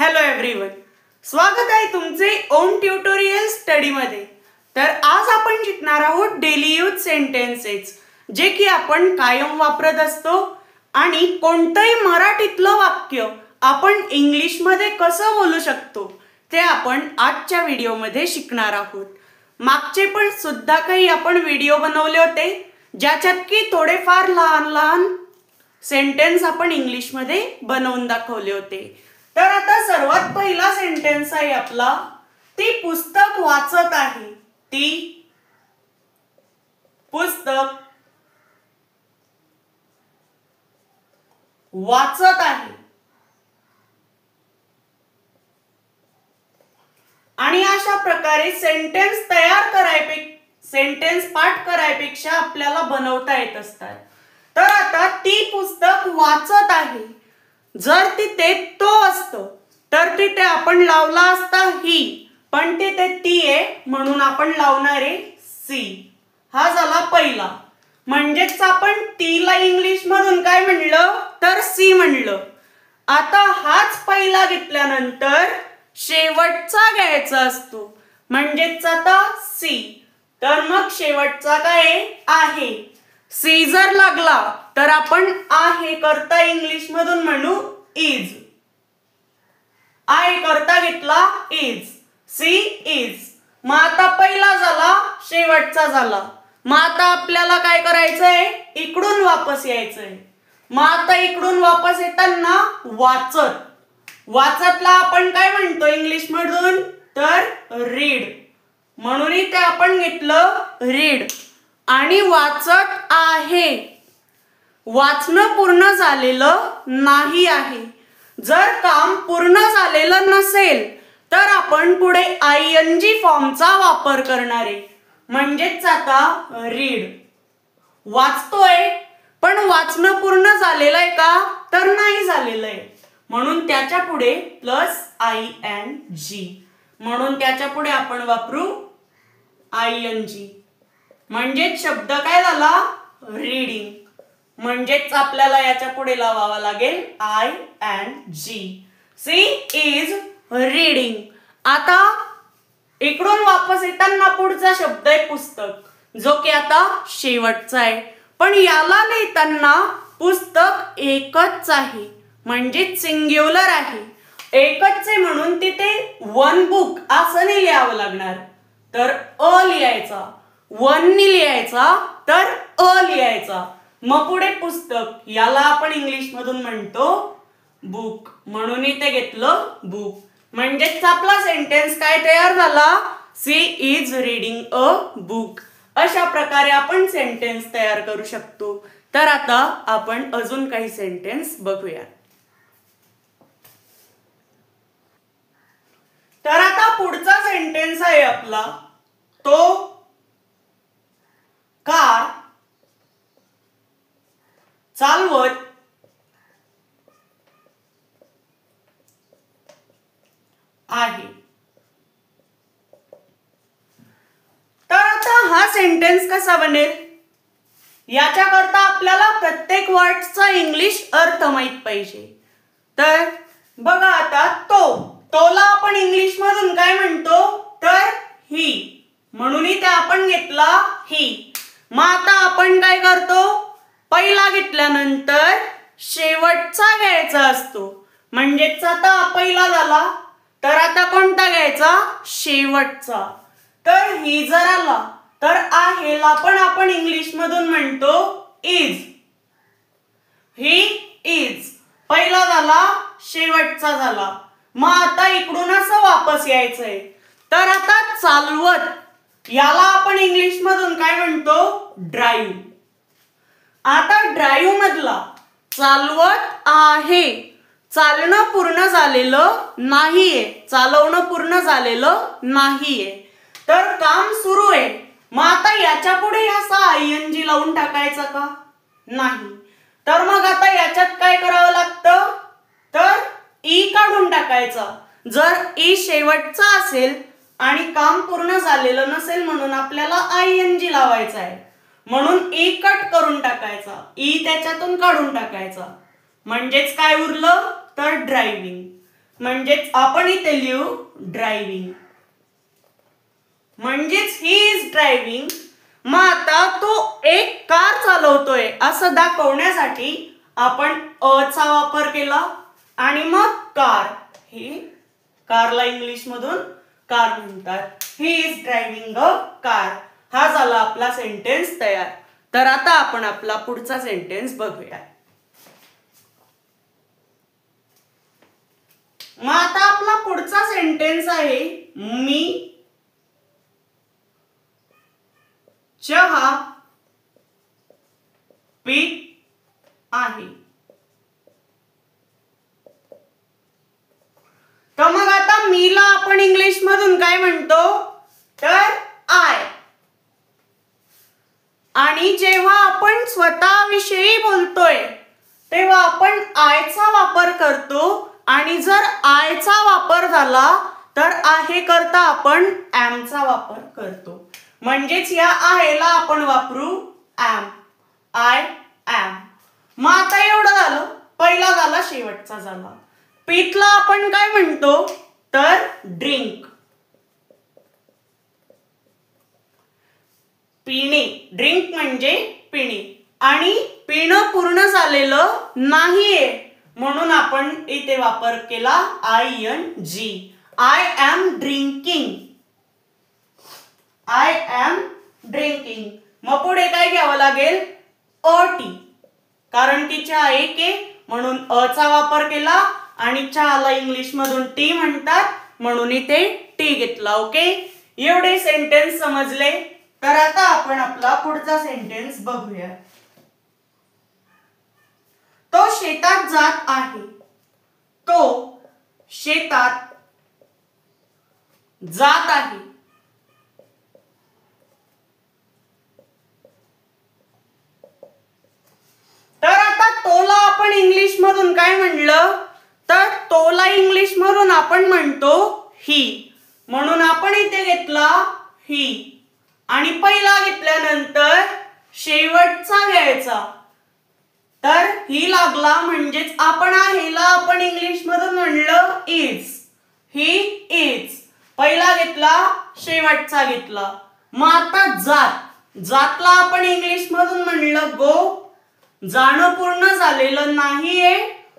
Hello everyone, स्वागत आहे तुमचे ओन ट्युटोरियल स्टडी मध्ये। तर आज आपण शिकणार आहोत डेली यूज सेंटेन्सेस, जे की आपण कायम वापरत असतो आणि कोणतेही मराठीतलं वाक्य आपण इंग्लिश मध्ये कसं बोलू शकतो ते आपण आजच्या व्हिडिओ मध्ये शिकणार आहोत। मागचे पण सुद्धा काही आपण व्हिडिओ बनवले होते ज्याच्यात की थोडेफार लहान लहान सेंटेन्स आपण इंग्लिश मध्ये बनवून दाखवले होते। तर आता सर्वात पहिला सेंटेन्स आहे आपला, ती पुस्तक वाचत आहे। ती पुस्तक वाचत आहे। आणि अशा प्रकारे सेंटेन्स सेंटेन्स पाठ करायपेक्षा आपल्याला बनवता येत असतात। तर आता ती पुस्तक वाचत आहे, जर तिथे तो असतो तर तिथे आपण लावला असता ही, पण तिथे ती आहे म्हणून आपण लावणार आहे सी। हा झाला पहिला, म्हणजेच आपण तीला इंग्लिश मधून काय म्हणलं तर सी म्हणलं। आता हाच पहिला घेतल्यानंतर शेवटचा घ्यायचा असतो, म्हणजेच आता सी, तर मग शेवटचा काय आहे। सी जर लागला तर आपण आहे करता इंग्लिश मधून म्हणू इज। आहे करता घेतला इज, सी इज। मग आता पहिला झाला, शेवटचा झाला। मग आता आपल्याला काय करायचंय, इकडून वापस यायचंय। मग आता इकडून वापस येताना वाचत, वाचतला आपण काय म्हणतो इंग्लिश मधून तर रीड, म्हणून इथे आपण घेतलं रीड। आणि वाचत आहे, वाचणं पूर्ण झालेलं नाही आहे। जर काम पूर्ण झालेलं नसेल तर आपण पुढे आयएनजी फॉर्मचा वापर करणार आहे, म्हणजेच आता रीड। वाचतोय पण वाचणं पूर्ण झालेलं आहे का तर नाही झालेलं आहे, म्हणून त्याच्या पुढे प्लस आयएनजी, म्हणून त्याच्या पुढे आपण वापरू आयएनजी। म्हणजे शब्द काय झाला रीडिंग, म्हणजेच आपल्याला याच्या पुढे लावावा लागेल I N G. She is reading. आता इकडून वापस येताना पुढचा शब्द आहे पुस्तक, जो की आता शेवटचा आहे, पण याला लिहिताना पुस्तक एकच आहे, म्हणजे सिंग्युलर आहे। एकच आहे म्हणून तिथे वन बुक असं नाही लिहावं लागणार, तर अ लिहायचा। वन नी लिहायचा तर अ लिहायचा। मग पुढे पुस्तक, याला आपण इंग्लिश मधून म्हणतो बुक, म्हणून इथे घेतलं बुक। म्हणजेच आपला सेंटेन्स काय तयार झाला, she is reading a book. अशा प्रकारे आपण सेंटेन्स तयार करू शकतो। तर आता आपण अजून काही सेंटेन्स बघूया। तर आता पुढचा सेंटेन्स आहे आपला, तो कार चालवत आहे। तर आता हा सेंटेन्स कसा बनेल, याच्याकरता आपल्याला प्रत्येक वर्डचा इंग्लिश अर्थ माहित पाहिजे। तर बघा आता तोला आपण इंग्लिश मधून काय म्हणतो तर ही, म्हणून इथे आपण घेतला ही। मग आता आपण काय करतो, पहिला घेतल्यानंतर शेवटचा घ्यायचा असतो, म्हणजेच आता पहिला झाला तर आता कोणता घ्यायचा शेवटचा। तर ही जर आला तर आहेला पण आपण इंग्लिश मधून म्हणतो इज। ही इज पहिला झाला, शेवटचा झाला। मग आता इकडून असं वापस यायचंय, तर आता चालवत, याला आपण इंग्लिश मधून काय म्हणतो ड्राईव्ह। आता ड्राईव्ह मधला चालवत आहे, चालणं पूर्ण झालेलं नाहीये, चालवणं पूर्ण झालेलं नाहीये, तर काम सुरू आहे। मग आता याच्या पुढे असा आयएनजी लावून टाकायचा का नाही, तर मग आता याच्यात काय करावं लागतं तर ई काढून टाकायचा। जर ई शेवटचा असेल आणि काम पूर्ण झालेलं नसेल म्हणून आपल्याला आयएनजी लावायचा आहे, म्हणून ई कट करून टाकायचा, ई त्याच्यातून काढून टाकायचा। म्हणजेच काय उरलं तर ड्रायव्हिंग। म्हणजेच आपण इथे लिहू ड्रायव्हिंग. म्हणजेच ही इज ड्रायव्हिंग. मग आता तो एक कार चालवतोय असं दाखवण्यासाठी आपण अ चा वापर केला आणि मग कार. ही कारला इंग्लिश मधून कार म्हणतात. He is driving a car. हा झाला आपला सेंटेन्स तयार. तर आता आपण आपला पुढचा सेंटेन्स बघूया. मग आता आपला पुढचा सेंटेन्स आहे मी चहा पीत आहे. तर मग आता मीला आपण इंग्लिश मधून काय म्हणतो तर आय. आणि जेव्हा आपण स्वतःविषयी बोलतोय तेव्हा आपण आयचा वापर करतो आणि जर आयचा वापर झाला तर आहे करता आपण एमचा वापर करतो. म्हणजेच या आहेला आपण वापरू एम. I am. मग आता एवढं झालं. पहिला झाला शेवटचा झाला. पीतला आपण काय म्हणतो तर ड्रिंक. पिणे. ड्रिंक म्हणजे पिणे. आणि पिणं पूर्ण झालेलं नाहीये म्हणून आपण इथे वापर केला ING. I am drinking. I am drinking. मग पुढे काय घ्यावं लागेल टी. कारण की चहा एक आहे म्हणून अ चा वापर केला आणि चहाला इंग्लिश मधून टी म्हणतात म्हणून इथे टी घेतला. ओके. एवढे सेंटेन्स समजले. तर आता आपण आपला पुढचा सेंटेन्स बघूया. तो शेतात जात आहे. तो शेतात जात आहे. तर आता तोला आपण इंग्लिश मधून काय म्हणलं तर तोला इंग्लिश मधून आपण म्हणतो ही. म्हणून आपण इथे घेतला ही आणि पहिला घेतल्यानंतर शेवटचा घ्यायचा. तर ही लागला म्हणजेच आपण आहेला आपण इंग्लिश मधून म्हणलं इज. He is. पहिला घेतला शेवटचा घेतला. मग आता जात. जातला आपण इंग्लिश मधून म्हणलं गो. जाणं पूर्ण झालेलं नाहीये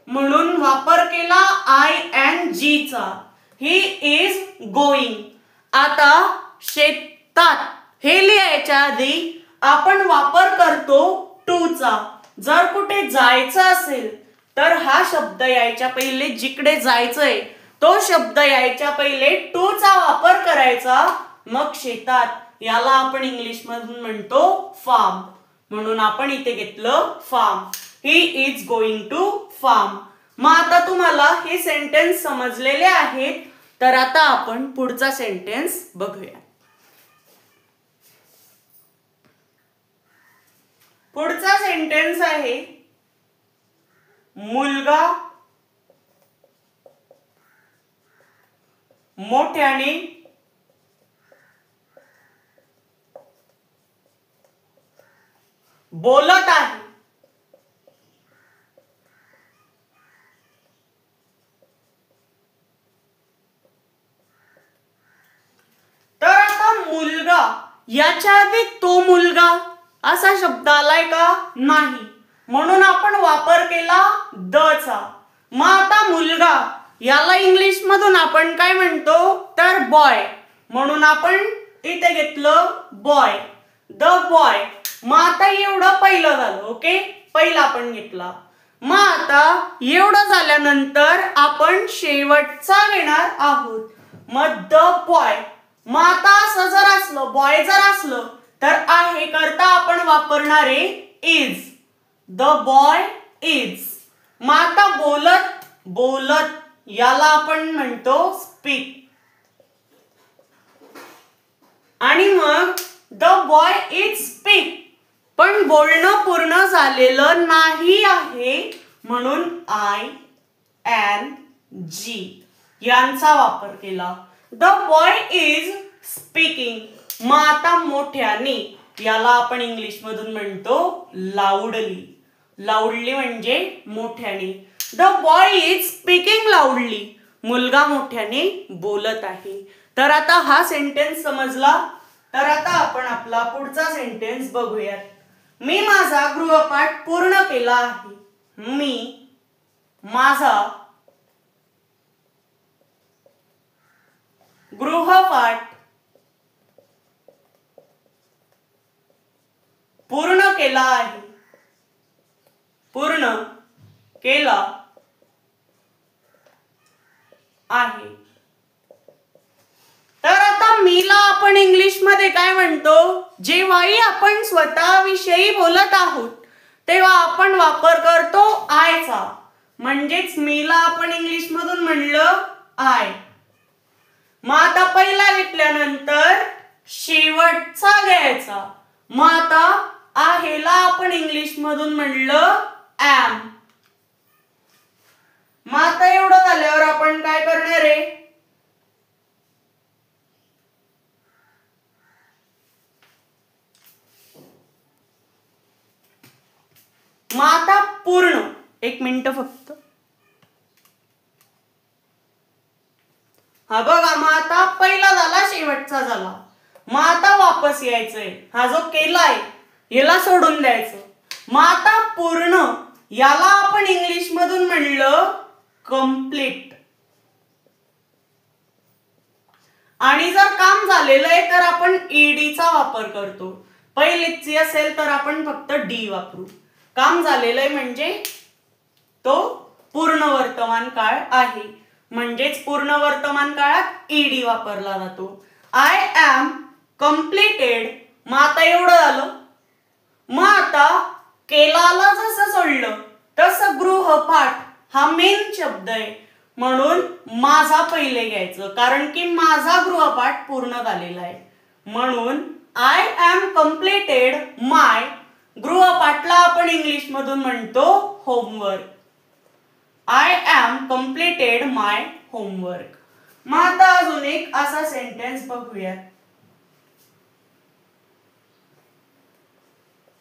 म्हणून वापर केला ING चा. ही इज गोइंग. आता शेतात हे लिहायच्या आधी आपण वापर करतो टू चा. जर कुठे जायचं असेल तर हा शब्द यायच्या पहिले जिकडे जायचंय तो शब्द यायच्या पहिले टू चा वापर करायचा. मग शेतात याला आपण इंग्लिश मधून म्हणतो फार्म. म्हणून आपण इथे घेतलं farm. He is going to farm. मग आता तुम्हाला हे सेंटेन्स समजलेले आहेत. तर आता आपण पुढचा सेंटेन्स बघूया. पुढचा सेंटेन्स आहे मुलगा मोठ्याने बोलत आहे. तर आता मुलगा याच्या आधी तो मुलगा असा शब्द आलाय का नाही म्हणून आपण वापर केला द चा. मग आता मुलगा याला इंग्लिश मधून आपण काय म्हणतो तर बॉय. म्हणून आपण इथे घेतलं बॉय. The boy. मग आता एवढं पहिलं झालं. ओके. पहिला आपण घेतला. मग आता एवढं झाल्यानंतर आपण शेवटचा घेणार आहोत. मग द बॉय. मग आता असं जर असलं बॉय जर असलं तर आहे करता आपण वापरणारे इज. The boy is. मग आता बोलत बोलत याला आपण म्हणतो स्पीक. आणि मग द बॉय इज स्पीक. पण बोलणं पूर्ण झालेलं नाही आहे म्हणून ING यांचा वापर केला. The boy is speaking. मग आता मोठ्याने याला आपण इंग्लिश मधून म्हणतो लाऊडली. लाऊडली म्हणजे मोठ्याने. The boy is speaking लाऊडली. मुलगा मोठ्याने बोलत आहे. तर आता हा सेंटेन्स समजला. तर आता आपण आपला पुढचा सेंटेन्स बघूयात. मी माझा गृहपाठ पूर्ण केला आहे. मी माझा गृहपाठ पूर्ण केला आहे. पूर्ण केला आहे. तर आता मीला आपण इंग्लिश मध्ये काय म्हणतो? जेव्हाही आपण स्वतःविषयी बोलत आहोत तेव्हा आपण वापर करतो आयचा. म्हणजेच मीला आपण इंग्लिश मधून म्हणलं आय. मग आता पहिला घेतल्यानंतर शेवटचा घ्यायचा. मग आता आहेला आपण इंग्लिश मधून म्हणलं am. मग आता एवढं झाल्यावर आपण काय करणार आहे? मग आता पूर्ण, एक मिनिट फक्त. हा बघा, मग आता पहिला झाला, शेवटचा झाला. मग आता वापस यायचंय. हा जो केलाय याला सोडून द्यायचं. मग आता पूर्ण याला आपण इंग्लिश मधून म्हणलं कंप्लीट. आणि जर काम झालेलं आहे तर आपण ईडीचा वापर करतो. पहिलीची असेल तर आपण फक्त डी वापरू. काम झालेलं आहे म्हणजे तो पूर्ण वर्तमान काळ आहे. म्हणजेच पूर्ण वर्तमान काळात ईडी वापरला जातो. I am completed. मग आता एवढं झालं. मग आता केलाला जसं सोडलं तसं गृहपाठ हा मेन शब्द आहे. म्हणून माझा पहिले घ्यायचं, कारण की माझा गृहपाठ पूर्ण झालेला आहे. म्हणून आय एम कंप्लीटेड माय. गृहपाठला आपण इंग्लिश मधून म्हणतो homework. I am completed my homework. मग आता अजून एक असा सेंटेन्स बघूया.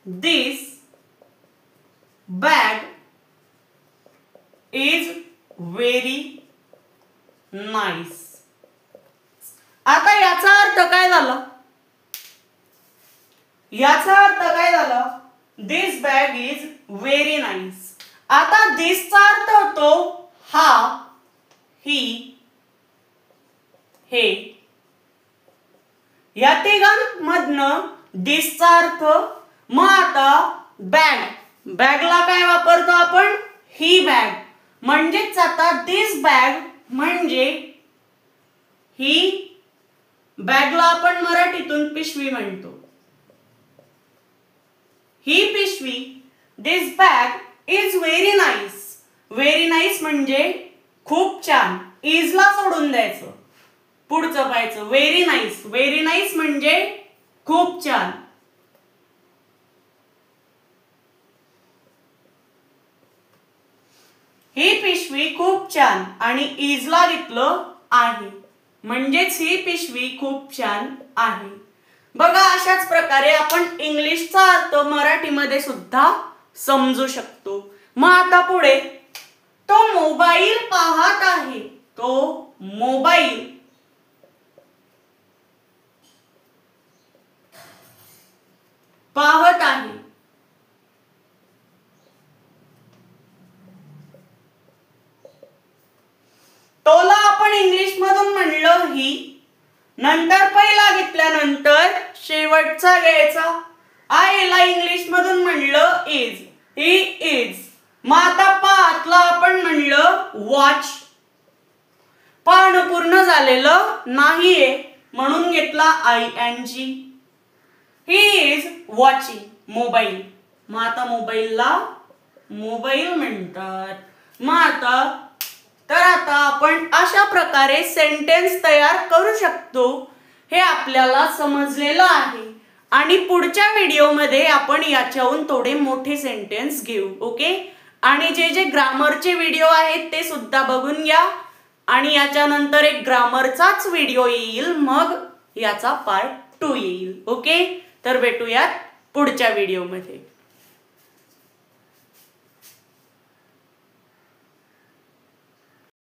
This bag is very nice. आता याचा अर्थ काय झाला? याचा अर्थ काय झाला? This bag is very nice. आता this चा अर्थ होतो हा, ही, हे. या तिघांमधनं this चा अर्थ. मग आता बॅग, बॅगला काय वापरतो आपण? ही बॅग. म्हणजेच आता दिस बॅग म्हणजे ही बॅगला आपण मराठीतून पिशवी म्हणतो. ही पिशवी. This bag is very nice. Very nice म्हणजे खूप छान. इजला सोडून द्यायचं, पुढचं पाहायचं. Very nice. व्हेरी नाईस म्हणजे खूप छान. ही पिशवी खूप छान. आणि इजला घेतलं आहे, म्हणजेच ही पिशवी खूप छान आहे. बघा, अशाच प्रकारे आपण इंग्लिशचा अर्थ मराठीमध्ये सुद्धा समजू शकतो. मग आता पुढे, तो मोबाईल पाहत आहे. तो मोबाईल पाहत आहे. तोला आपण इंग्लिश मधून म्हणलं ही. नंतर पहिला घेतल्यानंतर शेवटचा घ्यायचा. आयला इंग्लिश मधून म्हणलं इज. He is. मग आता पाहतला आपण म्हणलं वॉच. पाहणं पूर्ण झालेलं नाहीये म्हणून घेतला ING. He is watching mobile. मग आता मोबाईलला मोबाईल म्हणतात. मग आता आपण अशा प्रकारे सेंटेन्स तयार करू शकतो. हे आपल्याला समजलेलं आहे. आणि पुढच्या व्हिडिओमध्ये आपण याच्याहून थोडे मोठे सेंटेन्स घेऊ. ओके. आणि जे ग्रामरचे व्हिडिओ आहेत ते सुद्धा बघून घ्या. आणि याच्यानंतर एक ग्रामरचाच व्हिडिओ येईल, मग याचा पार्ट 2 येईल. ओके. तर भेटूयात पुढच्या व्हिडिओमध्ये.